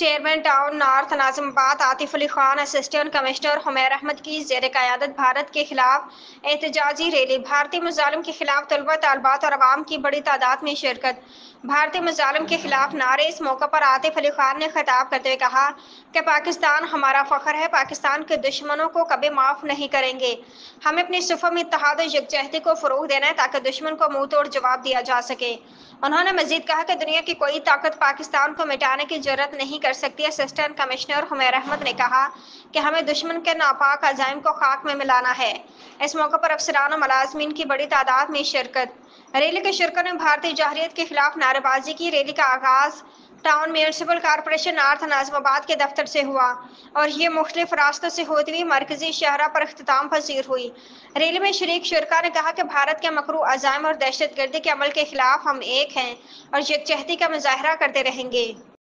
Chairman town north ناظم آباد Atif Ali Khan, assistant commissioner Humair Ahmad کی زیر قیادت بھارت کے خلاف احتجاجی ریلی۔ بھارتی مظالم کے خلاف طلباء، طالبات اور عوام کی بڑی تعداد میں شرکت۔ بھارتی مظالم کے خلاف نعرے۔ اس موقع پر عاطف علی خان نے خطاب کرتے ہوئے کہا کہ پاکستان ہمارا فخر ہے، پاکستان کے دشمنوں کو کبھی معاف نہیں کریں گے۔ ہمیں اپنی صفوں میں اتحاد و یکجہتی کو فروغ دینا ہے تاکہ دشمن کو منہ توڑ جواب دیا جا سکے۔ انہوں نے مزید کہا کہ دنیا کی کوئی طاقت پاکستان کو مٹانے کی جرات نہیں کر سکتی۔ اسسٹنٹ کمشنر حمیر احمد نے کہا کہ ہمیں دشمن کے ناپاک عزائم کو خاک میں ملانا ہے۔ اس موقع پر افسران و ملازمین کی بڑی تعداد میں شرکت۔ ریلی کے شرکا نے بھارتی جارحیت کے خلاف نعرے بازی کی۔ ریلی کا آغاز ٹاؤن میونسپل کارپوریشن نارتھ ناظم آباد کے دفتر سے ہوا اور یہ مختلف راستوں سے ہوتی ہوئی مرکزی شاہراہ پر اختتام پذیر ہوئی۔ ریلی میں شریک شرکا نے کہا کہ بھارت کے مکروہ عزائم اور دہشت گردی کے عمل کے خلاف ہم ایک ہیں اور یکجہتی کا مظاہرہ کرتے رہیں گے۔